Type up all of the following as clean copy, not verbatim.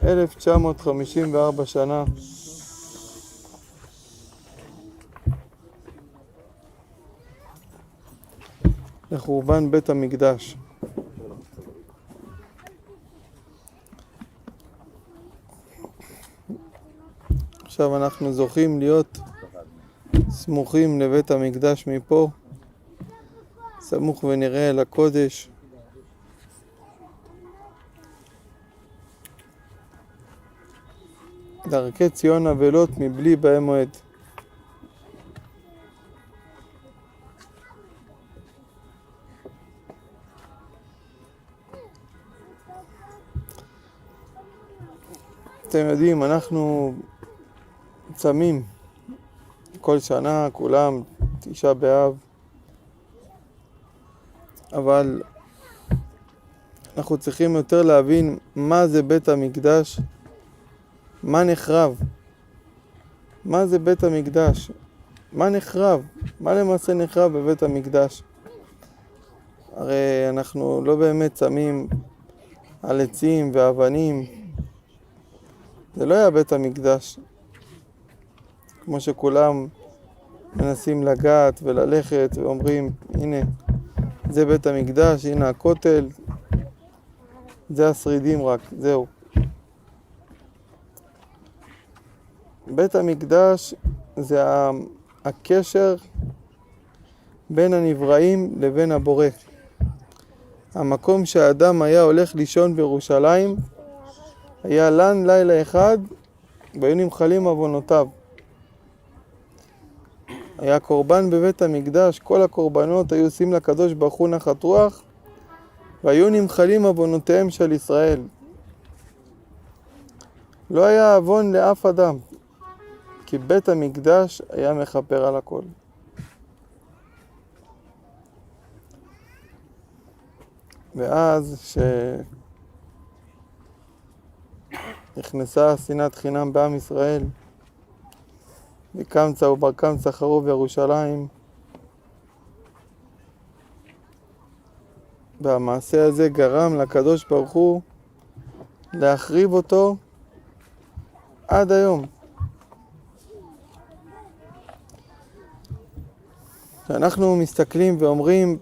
1954 שנה. לחורבן בית המקדש. עכשיו אנחנו זוכים להיות סמוכים לבית המקדש מפה, סמוך ונראה אל הקודש. דרכי ציון אבלות מבלי בהם מועד. אתם יודעים, אנחנו צמים כל שנה, כולם, 9 באב, אבל אנחנו צריכים יותר להבין מה זה בית המקדש, מה נחרב, מה זה בית המקדש, מה נחרב, מה למעשה נחרב בבית המקדש. הרי אנחנו לא באמת צמים על עצים ואבנים, זה לא היה בית המקדש, כמו שכולם מנסים לגעת וללכת ואומרים, הנה, זה בית המקדש, הנה הכותל, זה השרידים רק, זהו. בית המקדש זה הקשר בין הנבראים לבין הבורא. המקום שהאדם היה הולך לישון בירושלים, היה לן לילה אחד, והיו נמחלים עוונותיו. היה קורבן בבית המקדש, כל הקורבנות היו עושים לקדוש ברוך הוא נחת רוח, והיו נמחלים עוונותיהם של ישראל. לא היה עוון לאף אדם, כי בית המקדש היה מכפר על הכל. ואז נכנסה שנאת חינם בעם ישראל, וקמצא ובר קמצא חרוב ירושלים, והמעשה הזה גרם לקדוש ברוך הוא להחריב אותו עד היום. כשאנחנו מסתכלים ואומרים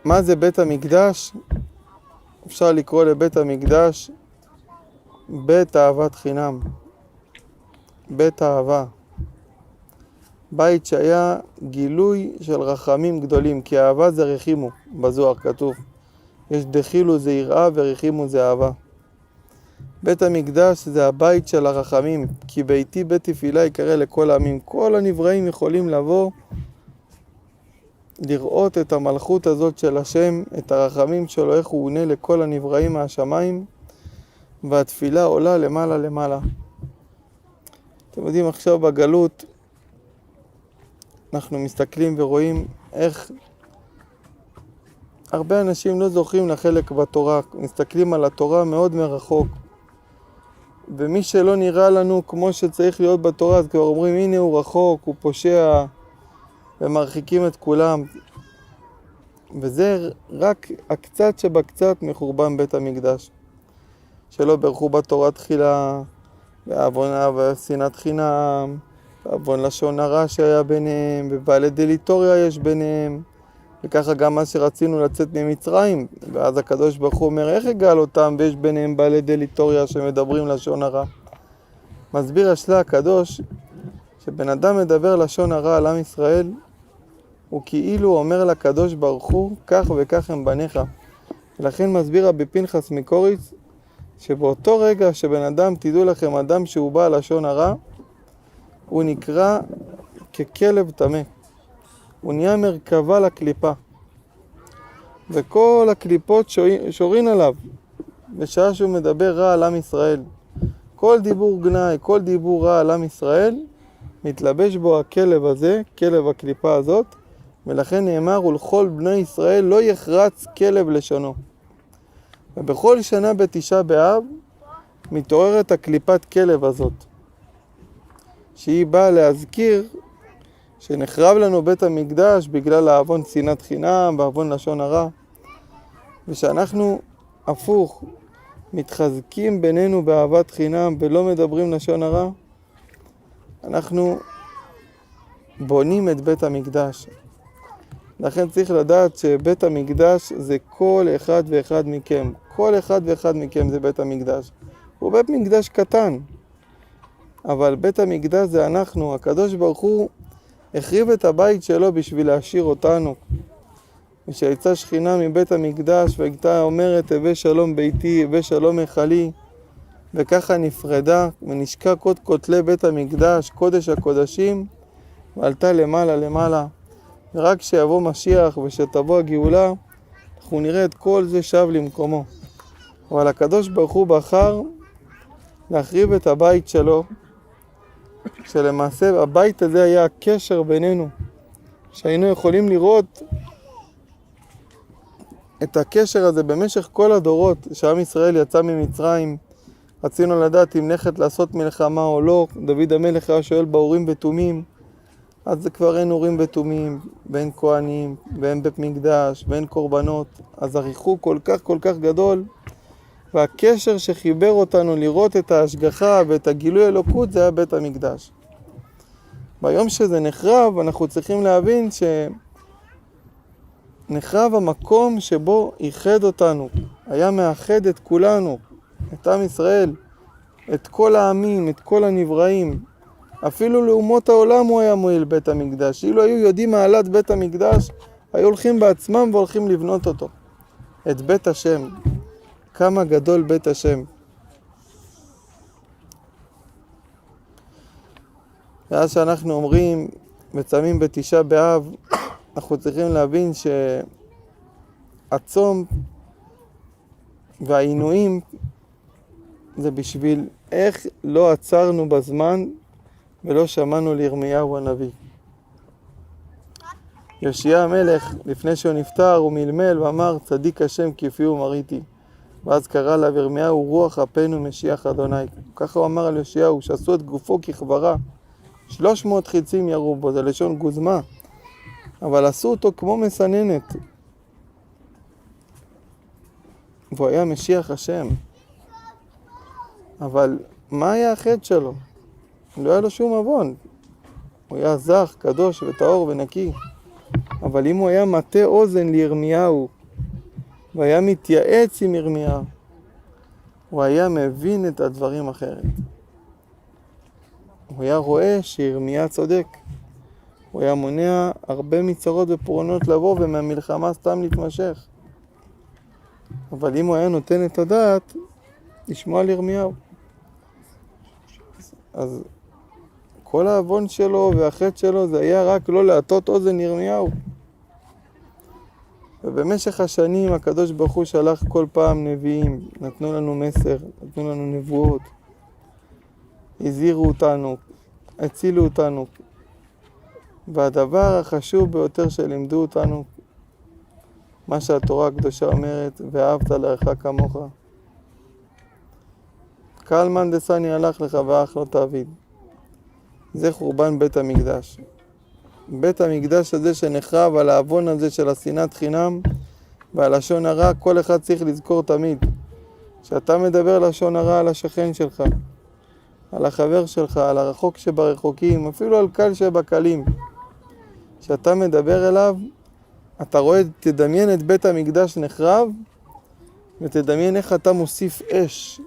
מה זה בית המקדש, אפשר לקרוא לבית המקדש בית אהבת חינם, בית אהבה, בית שהיה גילוי של רחמים גדולים, כי אהבה זה רחימו, בזוהר כתוב, יש דחילו זה יראה ורחימו זה אהבה. בית המקדש זה הבית של הרחמים, כי ביתי בית תפילה יקרא לכל העמים. כל הנבראים יכולים לבוא לראות את המלכות הזאת של השם, את הרחמים שלו, איך הוא עונה לכל הנבראים מהשמיים, והתפילה עולה למעלה למעלה. אתם יודעים, עכשיו בגלות אנחנו מסתכלים ורואים איך הרבה אנשים לא זוכים לחלק בתורה, מסתכלים על התורה מאוד מרחוק, ומי שלא נראה לנו כמו שצריך להיות בתורה, אז כבר אומרים, הנה הוא רחוק, הוא פושע, ומרחיקים את כולם. וזה רק הקצת שבקצת מחורבן בית המקדש. שלא ברכו בתורה תחילה, ועוונה ושנאת חינם, ועוון לשון הרע שהיה ביניהם, ובעלי דליטוריה יש ביניהם, וככה גם מה שרצינו לצאת ממצרים, ואז הקדוש ברוך הוא אומר, איך הגל אותם ויש ביניהם בעלי דליטוריה שמדברים לשון הרע? מסביר השלה הקדוש, שבן אדם מדבר לשון הרע על עם ישראל, הוא כאילו אומר לקדוש ברוך הוא, כך וכך הם בניך. ולכן מסביר רבי פנחס מקוריץ, שבאותו רגע שבן אדם, תדעו לכם, אדם שהוא בא לשון הרע, הוא נקרא ככלב טמא. הוא נהיה מרכבה לקליפה. וכל הקליפות שורין עליו, בשעה שהוא מדבר רע על עם ישראל. כל דיבור גנאי, כל דיבור רע על עם ישראל, מתלבש בו הכלב הזה, כלב הקליפה הזאת, ולכן נאמר, ולכל בני ישראל לא יחרץ כלב לשונו. ובכל שנה בתשעה באב, מתעוררת הקליפת כלב הזאת, שהיא באה להזכיר שנחרב לנו בית המקדש בגלל העוון שנאת חינם ועוון לשון הרע, ושאנחנו הפוך מתחזקים בינינו באהבת חינם ולא מדברים לשון הרע, אנחנו בונים את בית המקדש. לכן צריך לדעת שבית המקדש זה כל אחד ואחד מכם. כל אחד ואחד מכם זה בית המקדש. הוא בית מקדש קטן, אבל בית המקדש זה אנחנו. הקדוש ברוך הוא החריב את הבית שלו בשביל להשאיר אותנו. ושיצא שכינה מבית המקדש והייתה אומרת הווה שלום ביתי, הווה שלום היכלי, וככה נפרדה ונשקע קוד כותלי בית המקדש, קודש הקודשים, ועלתה למעלה למעלה. ורק כשיבוא משיח ושתבוא הגאולה, אנחנו נראה את כל זה שב למקומו. אבל הקדוש ברוך הוא בחר להחריב את הבית שלו, שלמעשה הבית הזה היה הקשר בינינו, שהיינו יכולים לראות את הקשר הזה במשך כל הדורות. שעם ישראל יצא ממצרים, רצינו לדעת אם נכד לעשות מלחמה או לא. דוד המלך היה שואל באורים ותומים, אז זה כבר אין אורים ותומים, ואין כהנים, ואין בית מקדש, ואין קורבנות. אז הריחוק כל כך גדול, והקשר שחיבר אותנו לראות את ההשגחה ואת הגילוי אלוקות זה היה בית המקדש. ביום שזה נחרב, אנחנו צריכים להבין שנחרב המקום שבו ייחד אותנו, היה מאחד את כולנו, את עם ישראל, את כל העמים, את כל הנבראים. אפילו לאומות העולם הוא היה מועיל בית המקדש. אילו היו יודעים מעלת בית המקדש, היו הולכים בעצמם והולכים לבנות אותו. את בית השם. כמה גדול בית השם. ואז שאנחנו אומרים וצמים בתשעה באב, אנחנו צריכים להבין שהצום והעינויים זה בשביל איך לא עצרנו בזמן ולא שמענו לירמיהו הנביא. יאשיה המלך, לפני שהוא נפטר, הוא מלמל ואמר, צדיק השם כפי ומריתי. ואז קרא לה ירמיהו, רוח אפנו משיח אדוני. ככה הוא אמר על יאשיהו, שעשו את גופו כחברה. 300 חיצים ירו בו, זה לשון גוזמה. אבל עשו אותו כמו מסננת. והוא היה משיח השם. אבל מה היה החטא שלו? לא היה לו שום עוון. הוא היה זך, קדוש וטהור ונקי. אבל אם הוא היה מטה אוזן לירמיהו, והיה מתייעץ עם ירמיהו, הוא היה מבין את הדברים אחרת. הוא היה רואה שירמיה צודק. הוא היה מונע הרבה מצרות ופורענות לבוא ומהמלחמה סתם להתמשך. אבל אם הוא היה נותן את הדעת, לשמוע על ירמיהו. אז כל העוון שלו והחטא שלו זה היה רק לא להטות אוזן ירמיהו. ובמשך השנים הקדוש ברוך הוא שלח כל פעם נביאים, נתנו לנו מסר, נתנו לנו נבואות, הזהירו אותנו, הצילו אותנו. והדבר החשוב ביותר שלימדו אותנו, מה שהתורה הקדושה אומרת, ואהבת לרעך כמוך. קהל מאן דסני הלך לך ואך לא תעביד. זה חורבן בית המקדש. בית המקדש הזה שנחרב על העוון הזה של השנאת חינם ועל לשון הרע, כל אחד צריך לזכור תמיד. שאתה מדבר לשון הרע על השכן שלך, על החבר שלך, על הרחוק שברחוקים, אפילו על קל שבקלים. שאתה מדבר אליו, אתה רואה, תדמיין את בית המקדש נחרב, ותדמיין איך אתה מוסיף אש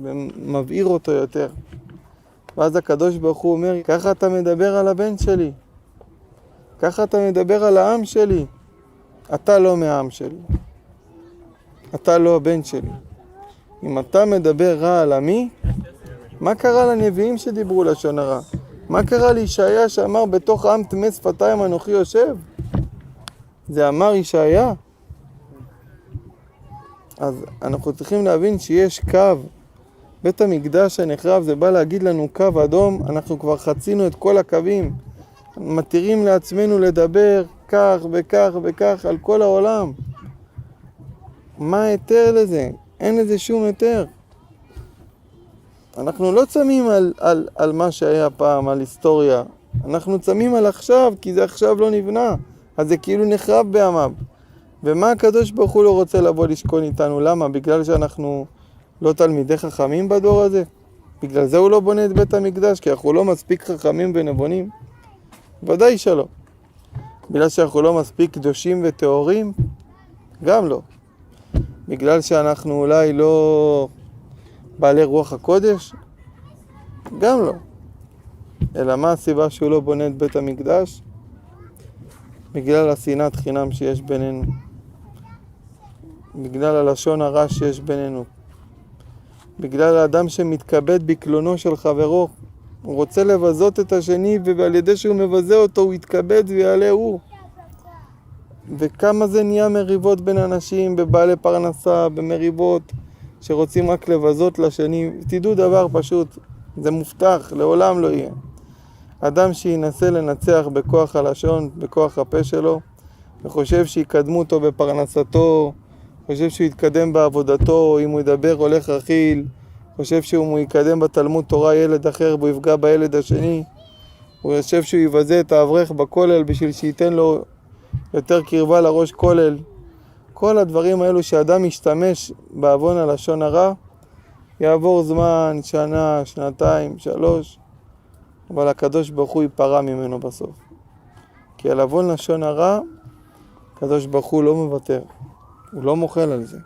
ומבעיר אותו יותר. ואז הקדוש ברוך הוא אומר, ככה אתה מדבר על הבן שלי, ככה אתה מדבר על העם שלי. אתה לא מהעם שלי, אתה לא הבן שלי. אם אתה מדבר רע על עמי, מה קרה לנביאים שדיברו לשון הרע? מה קרה לישעיה שאמר בתוך עם טמא שפתיים אנוכי יושב? זה אמר ישעיה. אז אנחנו צריכים להבין שיש קו. בית המקדש הנחרב זה בא להגיד לנו קו אדום, אנחנו כבר חצינו את כל הקווים. מתירים לעצמנו לדבר כך וכך וכך על כל העולם. מה היתר לזה? אין לזה שום היתר. אנחנו לא צמים על מה שהיה פעם, על היסטוריה. אנחנו צמים על עכשיו, כי זה עכשיו לא נבנה. אז זה כאילו נחרב בימיו. ומה הקדוש ברוך הוא לא רוצה לבוא לשכון איתנו? למה? בגלל שאנחנו לא תלמידי חכמים בדור הזה? בגלל זה הוא לא בונה את בית המקדש, כי אנחנו לא מספיק חכמים ונבונים? ודאי שלא. בגלל שאנחנו לא מספיק קדושים וטהורים? גם לא. בגלל שאנחנו אולי לא בעלי רוח הקודש? גם לא. אלא מה הסיבה שהוא לא בונה את בית המקדש? בגלל השנאת חינם שיש בינינו. בגלל הלשון הרע שיש בינינו. בגלל האדם שמתכבד בקלונו של חברו. הוא רוצה לבזות את השני, ועל ידי שהוא מבזה אותו הוא יתכבד ויעלה הוא. וכמה זה נהיה מריבות בין אנשים, בבעלי פרנסה, במריבות שרוצים רק לבזות לשני. תדעו דבר פשוט, זה מובטח, לעולם לא יהיה. אדם שינסה לנצח בכוח הלשון, בכוח הפה שלו, וחושב שיקדמו אותו בפרנסתו, חושב שהוא יתקדם בעבודתו, אם הוא ידבר הולך רכיל, חושב שהוא יקדם בתלמוד תורה ילד אחר והוא יפגע בילד השני, הוא חושב שהוא יבזה את האברך בכולל בשביל שייתן לו יותר קרבה לראש כולל. כל הדברים האלו שאדם ישתמש בעוון הלשון הרע, יעבור זמן, שנה, שנתיים, 3, אבל הקדוש ברוך הוא ייפרע ממנו בסוף. כי על עוון לשון הרע, הקדוש ברוך הוא לא מוותר. הוא לא מוחל על זה.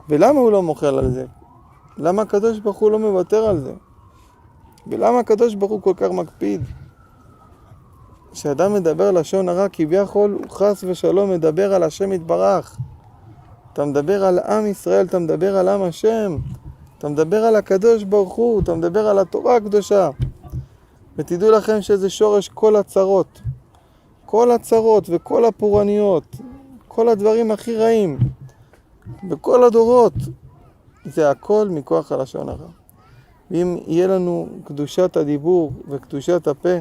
ולמה הוא לא מוחל על זה? למה הקדוש ברוך הוא לא מוותר על זה? ולמה הקדוש ברוך הוא כל כך מקפיד? כשאדם מדבר לשון הרע, כביכול הוא חס ושלום מדבר על השם יתברך. אתה מדבר על עם ישראל, אתה מדבר על עם השם. אתה מדבר על הקדוש ברוך הוא, אתה מדבר על התורה הקדושה. ותדעו לכם שזה שורש כל הצרות. כל הצרות וכל הפורעניות, כל הדברים הכי רעים, בכל הדורות, זה הכל מכוח הלשון הרע. ואם יהיה לנו קדושת הדיבור וקדושת הפה,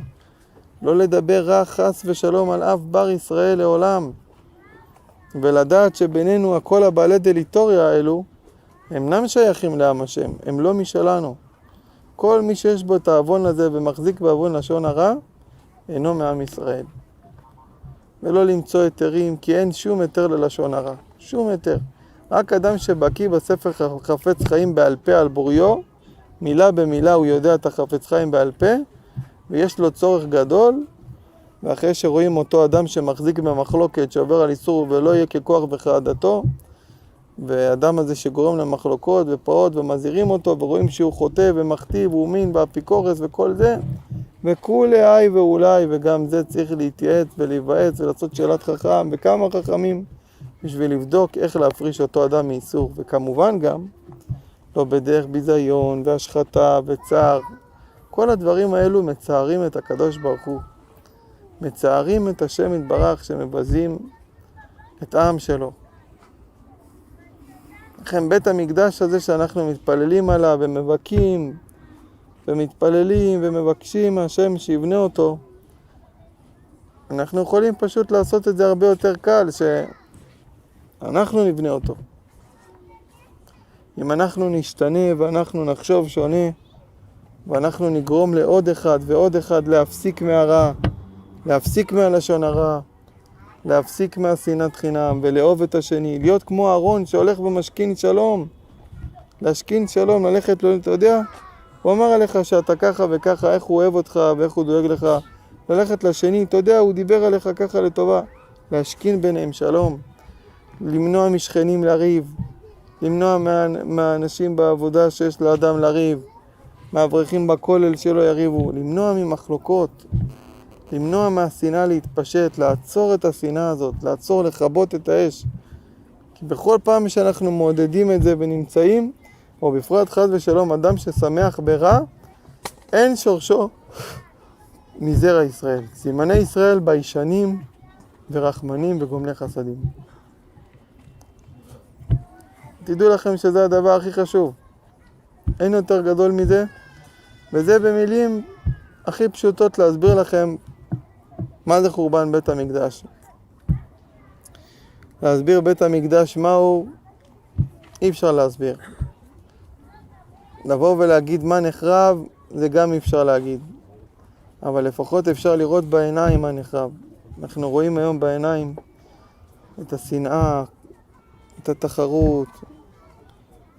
לא לדבר רע חס ושלום על אף בר ישראל לעולם, ולדעת שבינינו הכל הבעלי דליטוריה האלו, הם אינם שייכים לעם השם, הם לא משלנו. כל מי שיש בו את העוון הזה ומחזיק בעוון לשון הרע, אינו מעם ישראל. ולא למצוא היתרים, כי אין שום היתר ללשון הרע. שום היתר. רק אדם שבקיא בספר חפץ חיים בעל פה על בוריו, מילה במילה הוא יודע את החפץ חיים בעל פה, ויש לו צורך גדול, ואחרי שרואים אותו אדם שמחזיק במחלוקת, שעובר על איסור ולא יהיה ככוח וכעדתו, והאדם הזה שגורם למחלוקות ופעות ומזהירים אותו, ורואים שהוא חוטא ומחטיא ואומין באפיקורס וכל זה, וכולי היי ואולי, וגם זה צריך להתייעץ ולהיוועץ ולעשות שאלת חכם וכמה חכמים בשביל לבדוק איך להפריש אותו אדם מאיסור. וכמובן גם לא בדרך ביזיון והשחתה וצער. כל הדברים האלו מצערים את הקדוש ברוך הוא, מצערים את השם יתברך שמבזים את העם שלו. לכן בית המקדש הזה שאנחנו מתפללים עליו ומבקים ומתפללים ומבקשים מהשם שיבנה אותו, אנחנו יכולים פשוט לעשות את זה הרבה יותר קל, שאנחנו נבנה אותו. אם אנחנו נשתנה ואנחנו נחשוב שונה, ואנחנו נגרום לעוד אחד ועוד אחד להפסיק מהרע, להפסיק מהלשון הרע, להפסיק מהשנאת חינם ולאהוב את השני, להיות כמו אהרון שהולך ומשכין שלום, להשכין שלום, ללכת לו, אתה יודע, הוא אמר עליך שאתה ככה וככה, איך הוא אוהב אותך ואיך הוא דואג לך, ללכת לשני, אתה יודע, הוא דיבר עליך ככה לטובה, להשכין ביניהם שלום, למנוע משכנים לריב, למנוע מהאנשים בעבודה שיש לאדם לריב, מהאברכים בכולל שלא יריבו, למנוע ממחלוקות, למנוע מהשנאה להתפשט, לעצור את השנאה הזאת, לעצור, לכבות את האש. כי בכל פעם שאנחנו מעודדים את זה ונמצאים, או בפרט חס ושלום, אדם ששמח ברע, אין שורשו מזרע ישראל. סימני ישראל ביישנים ורחמנים וגומלי חסדים. תדעו לכם שזה הדבר הכי חשוב. אין יותר גדול מזה, וזה במילים הכי פשוטות להסביר לכם מה זה חורבן בית המקדש. להסביר בית המקדש מהו, אי אפשר להסביר. לבוא ולהגיד מה נחרב, זה גם אי אפשר להגיד. אבל לפחות אפשר לראות בעיניים מה נחרב. אנחנו רואים היום בעיניים את השנאה, את התחרות,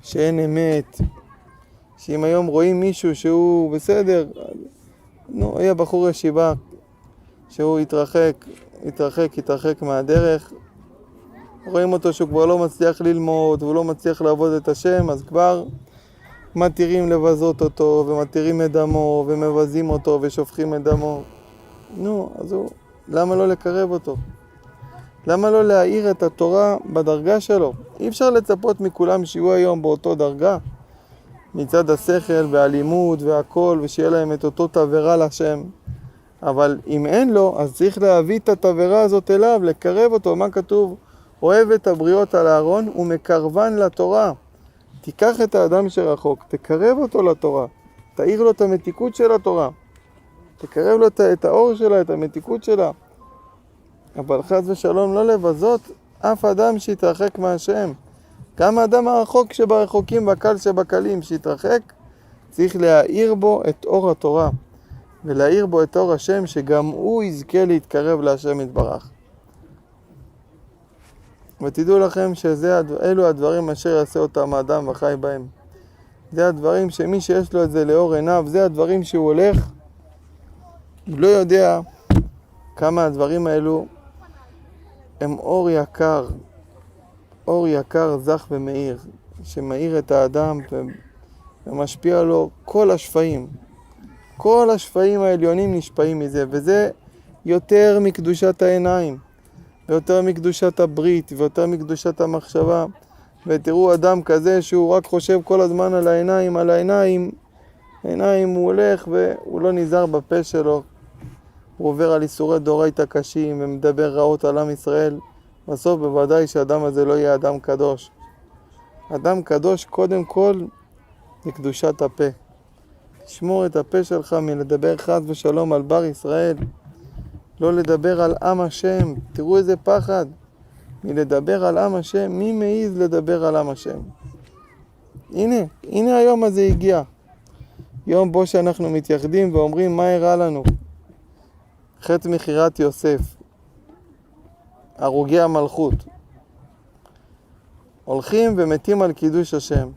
שאין אמת, שאם היום רואים מישהו שהוא בסדר, נו, היה בחור ישיבה, שהוא התרחק מהדרך, רואים אותו שהוא כבר לא מצליח ללמוד, והוא לא מצליח לעבוד את השם, אז כבר מתירים לבזות אותו, ומתירים את דמו, ומבזים אותו, ושופכים את דמו. נו, אז למה לא לקרב אותו? למה לא להאיר את התורה בדרגה שלו? אי אפשר לצפות מכולם שיהיו היום באותו דרגה, מצד השכל והלימוד והכל, ושיהיה להם את אותו תברה לשם. אבל אם אין לו, אז צריך להביא את התברה הזאת אליו, לקרב אותו. מה כתוב? אוהב את הבריות על הארון ומקרבן לתורה. תיקח את האדם שרחוק, תקרב אותו לתורה, תאיר לו את המתיקות של התורה, תקרב לו את האור שלה, את המתיקות שלה. אבל חס ושלום לא לבזות אף אדם שיתרחק מהשם. גם האדם הרחוק שברחוקים והקל שבקלים שיתרחק, צריך להאיר בו את אור התורה, ולהאיר בו את אור השם, שגם הוא יזכה להתקרב להשם יתברך. ותדעו לכם שאלו הדברים אשר יעשה אותם האדם וחי בהם. זה הדברים שמי שיש לו את זה לאור עיניו, זה הדברים שהוא הולך, הוא לא יודע כמה הדברים האלו הם אור יקר זך ומאיר, שמאיר את האדם ומשפיע לו כל השפעים העליונים נשפעים מזה, וזה יותר מקדושת העיניים, ויותר מקדושת הברית, ויותר מקדושת המחשבה. ותראו אדם כזה שהוא רק חושב כל הזמן על העיניים, הוא הולך והוא לא נזהר בפה שלו, הוא עובר על איסורי דורייתא קשים ומדבר רעות על עם ישראל. בסוף בוודאי שהאדם הזה לא יהיה אדם קדוש. אדם קדוש קודם כל לקדושת הפה. תשמור את הפה שלך מלדבר חס ושלום על בר ישראל, לא לדבר על עם השם. תראו איזה פחד מלדבר על עם השם. מי מעיז לדבר על עם השם? הנה היום הזה הגיע, יום בו שאנחנו מתייחדים ואומרים מה הראה לנו. חטא מכירת יוסף, הרוגי המלכות, הולכים ומתים על קידוש השם,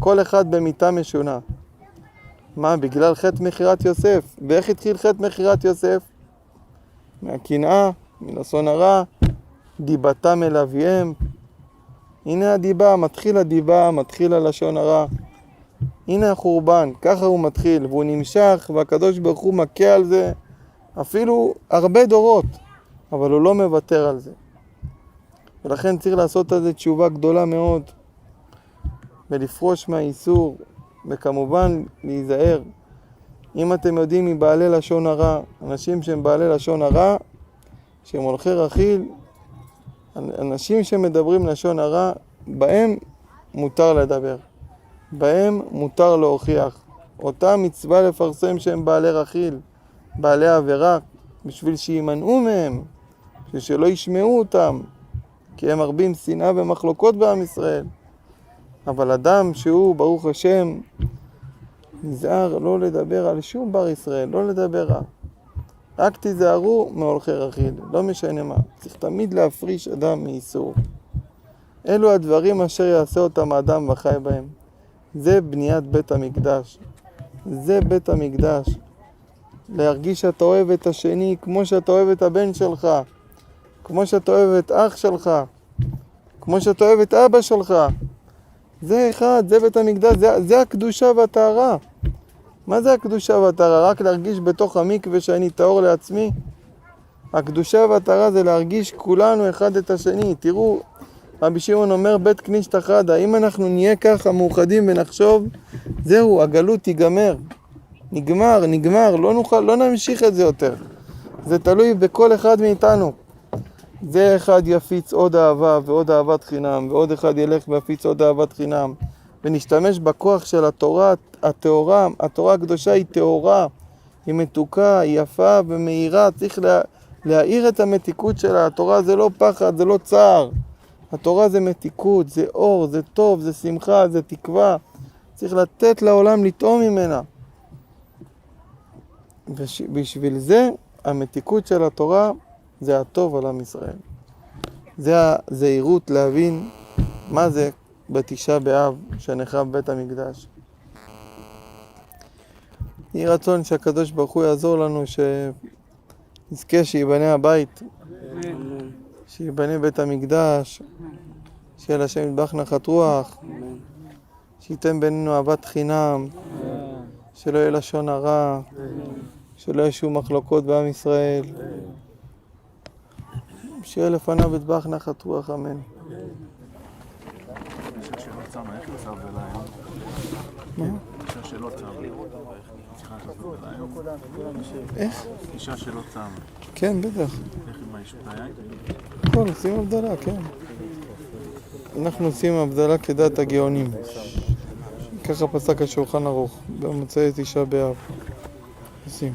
כל אחד במיתה משונה. מה? בגלל חטא מכירת יוסף. ואיך התחיל חטא מכירת יוסף? מהקנאה, מלשון הרע, דיבתם אל אביהם. הנה הדיבה, מתחיל הלשון הרע. הנה החורבן, ככה הוא מתחיל, והוא נמשך, והקדוש ברוך הוא מכה על זה אפילו הרבה דורות, אבל הוא לא מוותר על זה. ולכן צריך לעשות על זה תשובה גדולה מאוד, ולפרוש מהאיסור, וכמובן להיזהר. אם אתם יודעים מבעלי לשון הרע, אנשים שהם בעלי לשון הרע, שהם הולכי רכיל, אנשים שמדברים לשון הרע, בהם מותר לדבר, בהם מותר להוכיח. אותה מצווה לפרסם שהם בעלי רכיל, בעלי עבירה, בשביל שימנעו מהם, בשביל שלא ישמעו אותם, כי הם מרבים שנאה ומחלוקות בעם ישראל. אבל אדם שהוא ברוך השם נזהר לא לדבר על שום בר ישראל, לא לדבר רע. רק תיזהרו מהולכי רכיל, לא משנה מה. צריך תמיד להפריש אדם מאיסור. אלו הדברים אשר יעשה אותם האדם וחי בהם. זה בניית בית המקדש. זה בית המקדש. להרגיש שאתה אוהב את השני כמו שאתה אוהב את הבן שלך, כמו שאתה אוהב את אח שלך, כמו שאתה אוהב את אבא שלך. זה אחד, זה בית המקדש, זה הקדושה והטהרה. מה זה הקדושה והטהרה? רק להרגיש בתוך המקווה שאני טהור לעצמי? הקדושה והטהרה זה להרגיש כולנו אחד את השני. תראו, רבי שמעון אומר בית כנישתא חדא, אם אנחנו נהיה ככה מאוחדים ונחשוב, זהו, הגלות תיגמר. נגמר, לא נמשיך את זה יותר. זה תלוי בכל אחד מאיתנו. זה אחד יפיץ עוד אהבה ועוד אהבת חינם, ועוד אחד ילך ויפיץ עוד אהבת חינם, ונשתמש בכוח של התורה הטהורה. התורה הקדושה היא טהורה, היא מתוקה, היא יפה ומאירה. צריך להאיר את המתיקות שלה. התורה זה לא פחד, זה לא צער. התורה זה מתיקות, זה אור, זה טוב, זה שמחה, זה תקווה. צריך לתת לעולם לטעום ממנה. ובשביל זה המתיקות של התורה זה הטוב על עם ישראל. זה הזהירות להבין מה זה בתשעה באב שנחרב בית המקדש. יהי רצון שהקדוש ברוך הוא יעזור לנו שנזכה שיבנה הבית, שיבנה בית המקדש, שיהיה להשם יתברך נחת רוח, שייתן בינינו אהבת חינם, שלא יהיה לשון הרע, שלא יהיו שום מחלוקות בעם ישראל, שיהיה לפניו יתברך נחת רוח, אמן. אישה שלא צמה, איך יוצא הבדלה היום? מה? אישה שלא צמה, צריכה לעשות הבדלה היום? איך? אישה שלא צמה. כן, בטח. איך עם האישות היין? הכל, עושים הבדלה, כן. אנחנו עושים הבדלה כדת הגאונים. ככה פסק השולחן ערוך, במוצאי תשעה באב. עושים.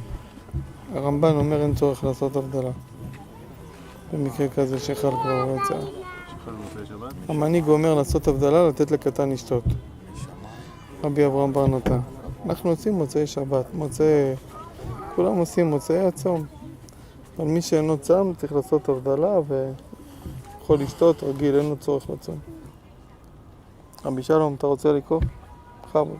הרמב"ן אומר אין צורך לעשות הבדלה. במקרה כזה שחל כבר רצה. שחל במוצאי שבת? המנהיג אומר לעשות הבדלה, לתת לקטן לשתות. רבי אברהם בר נתן. אנחנו עושים מוצאי שבת, כולם עושים מוצאי הצום. אבל מי שאינו צם צריך לעשות הבדלה ויכול לשתות רגיל, אין לו צורך לצום. רבי שלום, אתה רוצה לקרוא? בכבוד.